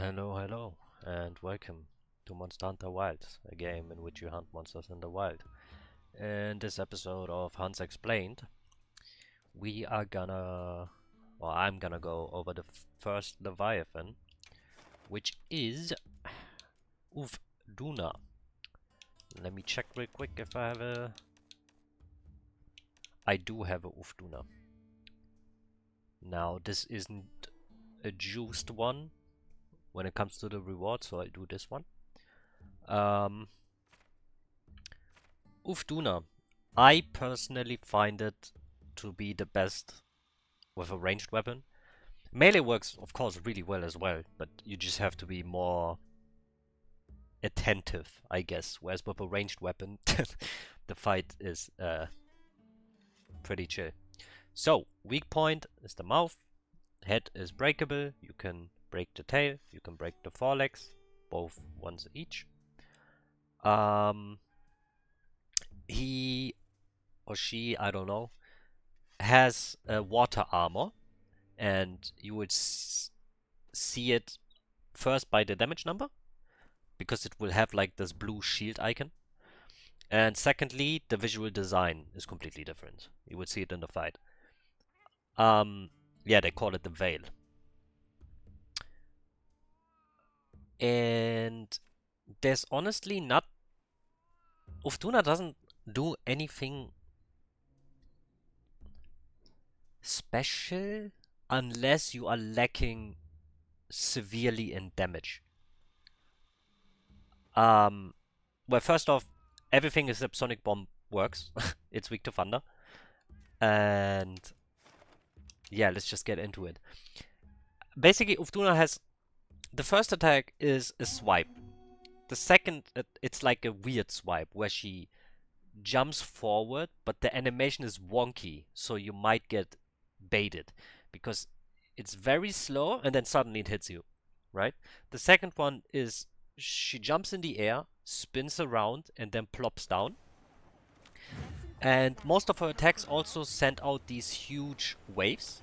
Hello, and welcome to Monster Hunter Wilds, a game in which you hunt monsters in the wild. In this episode of Hunts Explained, we are gonna, or I'm gonna go over the first Leviathan, which is Uth Duna. Let me check real quick if I have a... I do have a Uth Duna. Now, this isn't a juiced one when it comes to the reward, so I do this one. Uth Duna. I personally find it to be the best with a ranged weapon. Melee works, of course, really well as well, but you just have to be more attentive, I guess. Whereas with a ranged weapon, the fight is pretty chill. So, weak point is the mouth. Head is breakable. You can break the tail. You can break the forelegs, both once each. He or she, I don't know, has a water armor, and you would see it first by the damage number, because it will have like this blue shield icon. And secondly, the visual design is completely different. You would see it in the fight. Yeah, they call it the veil. And there's honestly not... Uth Duna doesn't do anything special unless you are lacking severely in damage. Well, first off, everything except Sonic Bomb works. It's weak to thunder. And yeah, let's just get into it. Basically, Uth Duna has... The first attack is a swipe. The second, it's like a weird swipe where she jumps forward, but the animation is wonky, so you might get baited because it's very slow and then suddenly it hits you, right? The second one is she jumps in the air, spins around, and then plops down. And most of her attacks also send out these huge waves.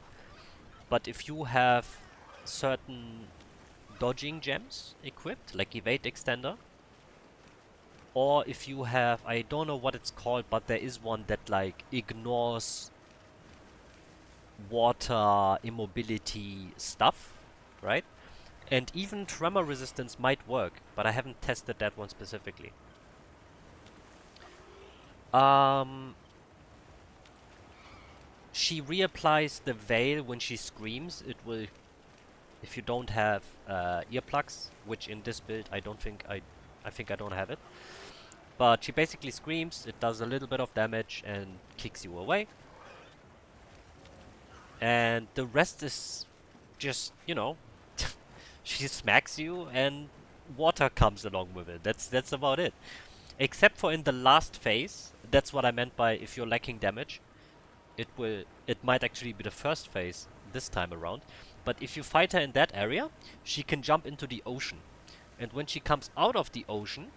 But if you have certain dodging gems equipped, like Evade Extender, or if you have, I don't know what it's called, but there is one that like ignores water immobility stuff, right? And even tremor resistance might work, but I haven't tested that one specifically. She reapplies the veil when she screams. It will, if you don't have earplugs, which in this build I think I don't have it. But she basically screams, it does a little bit of damage and kicks you away. And the rest is just, you know, she smacks you and water comes along with it. That's about it. Except for in the last phase, that's what I meant by if you're lacking damage. It might actually be the first phase this time around. But if you fight her in that area, she can jump into the ocean. And when she comes out of the ocean,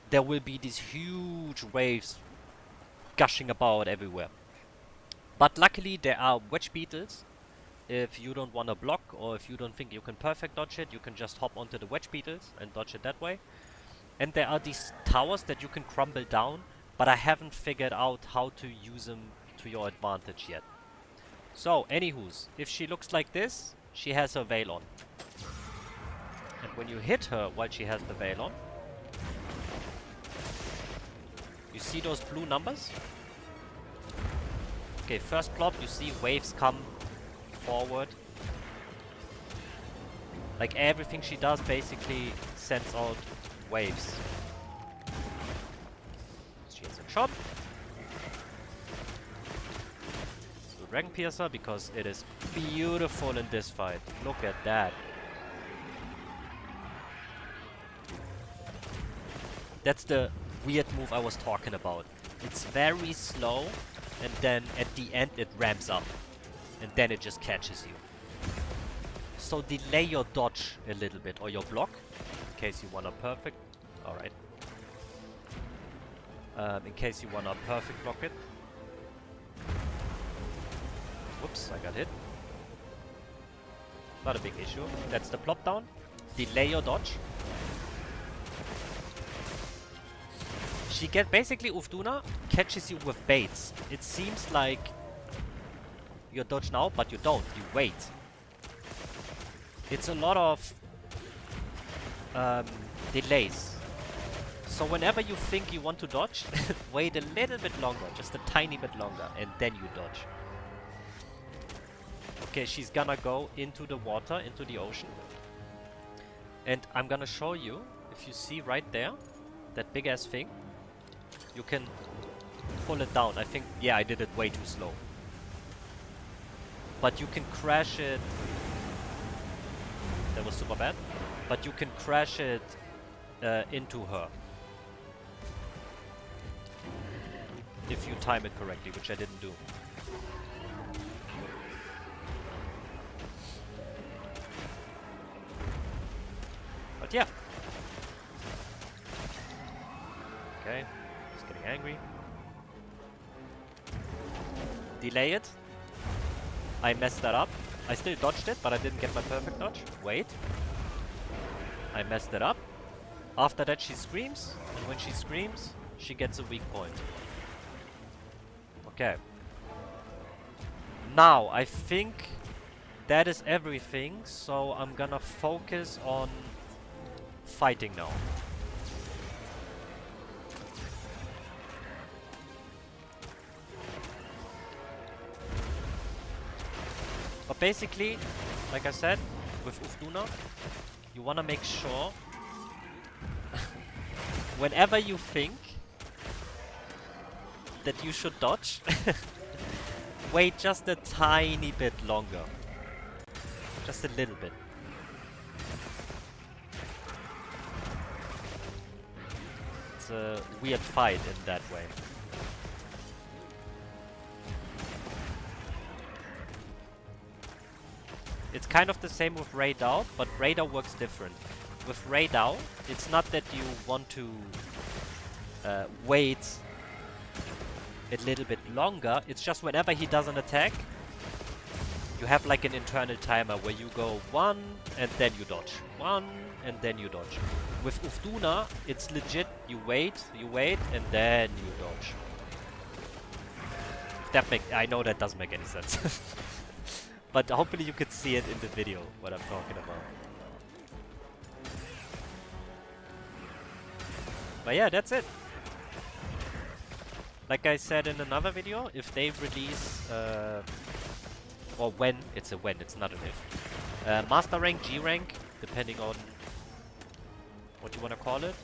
there will be these huge waves gushing about everywhere. But luckily there are wedge beetles. If you don't want to block, or if you don't think you can perfect dodge it, you can just hop onto the wedge beetles and dodge it that way. And there are these towers that you can crumble down, but I haven't figured out how to use them to your advantage yet. So, anywho's, if she looks like this, she has her veil on. And when you hit her while she has the veil on, you see those blue numbers? Okay, first plop, you see waves come forward. Like everything she does basically sends out waves. She has a chop. So Dragon Piercer, because it is beautiful in this fight. Look at that. That's the weird move I was talking about. It's very slow, and then at the end it ramps up. And then it just catches you. So delay your dodge a little bit, or your block, in case you want a perfect... Alright. In case you want to perfect block it. Whoops, I got hit. Not a big issue. That's the plop down. delay your dodge. She basically Uth Duna catches you with baits. It seems like you dodge now, but you don't. You wait. It's a lot of delays. So whenever you think you want to dodge, wait a little bit longer, just a tiny bit longer, and then you dodge. Okay, she's gonna go into the water, into the ocean. And I'm gonna show you, if you see right there, that big ass thing, you can pull it down. I think, yeah, I did it way too slow. But you can crash it. That was super bad. But you can crash it into her. If you time it correctly, which I didn't do. But yeah. Okay, just getting angry. Delay it. I messed that up. I still dodged it, but I didn't get my perfect dodge. Wait. I messed it up. After that she screams, and when she screams, she gets a weak point. Okay. Now, I think that is everything, so I'm gonna focus on fighting now. But basically, like I said, with Uth Duna, you wanna make sure whenever you think that you should dodge, wait just a tiny bit longer. Just a little bit. It's a weird fight in that way. It's kind of the same with Ray Dao, but Ray Dao works different. With Ray Dao, it's not that you want to wait a little bit longer, it's just whenever he does an attack, you have like an internal timer where you go 1 and then you dodge. 1 and then you dodge. With Uth Duna, it's legit, you wait, and then you dodge. I know that doesn't make any sense. But hopefully you could see it in the video, what I'm talking about. But yeah, that's it. Like I said in another video, if they release, or when, it's a when, it's not an if. Master rank, G rank, depending on what you want to call it.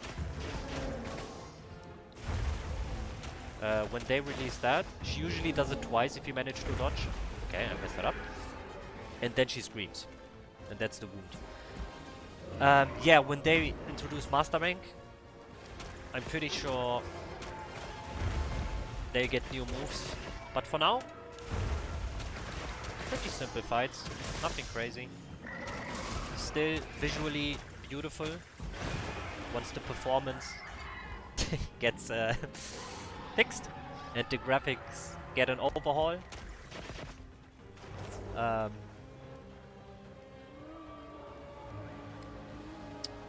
When they release that, she usually does it twice if you manage to dodge. Okay, I messed that up. And then she screams. And that's the wound. Yeah, when they introduce Master rank, I'm pretty sure they get new moves. But for now, pretty simple fights. Nothing crazy. Still visually beautiful. Once the performance gets fixed and the graphics get an overhaul.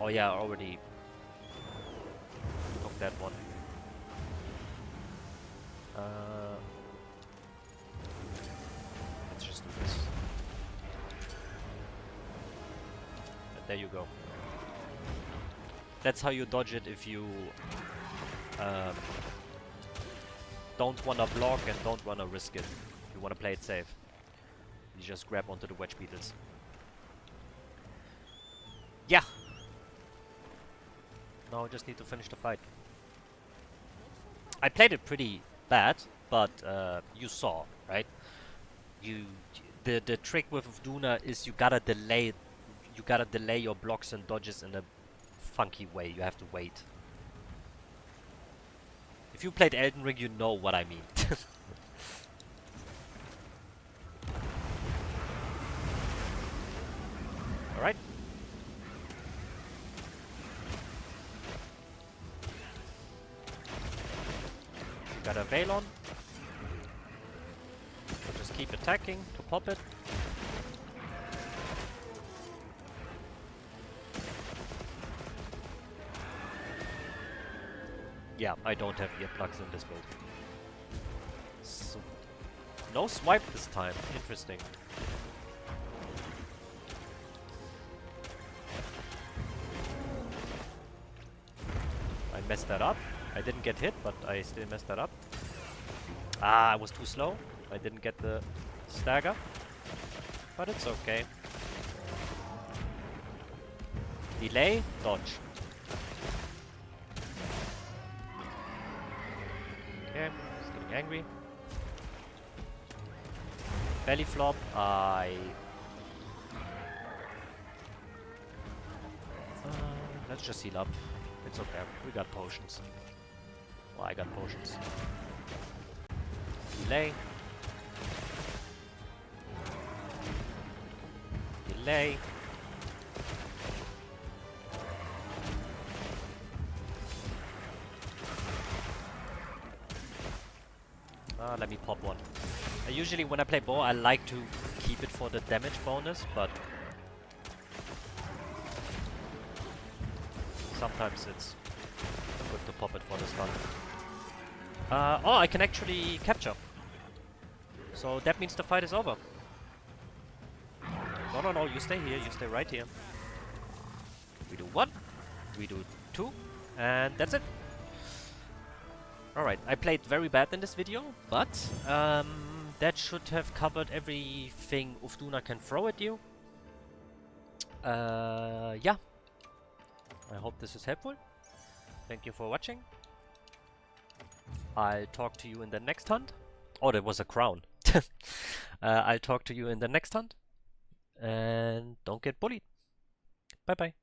Oh yeah, I already took that one. Let's just do this. And there you go. That's how you dodge it if you don't wanna block and don't wanna risk it. You wanna play it safe. You just grab onto the wedge beetles. Yeah! Now I just need to finish the fight. I played it pretty bad, but you saw, right? The trick with Uth Duna is you gotta delay your blocks and dodges in a funky way. You have to wait. If you played Elden Ring, you know what I mean. Alright. Got a Veil on. So just keep attacking to pop it. Yeah, I don't have earplugs in this build. So, no swipe this time. Interesting. I messed that up. I didn't get hit, but I still messed that up. Ah, I was too slow. I didn't get the stagger. But it's okay. Delay, dodge. Okay, he's getting angry. Belly flop, let's just heal up. It's okay, we got potions. Well, I got potions. Delay. Delay. Let me pop one. Usually when I play bow, I like to keep it for the damage bonus, but sometimes it's good to pop it for the stun. Oh, I can actually capture. So that means the fight is over. No, you stay here, you stay right here. We do 1, we do 2, and that's it. Alright, I played very bad in this video, but that should have covered everything Uth Duna can throw at you. Yeah. I hope this is helpful. Thank you for watching. I'll talk to you in the next hunt. Oh, that was a crown. I'll talk to you in the next hunt. And don't get bullied. Bye bye.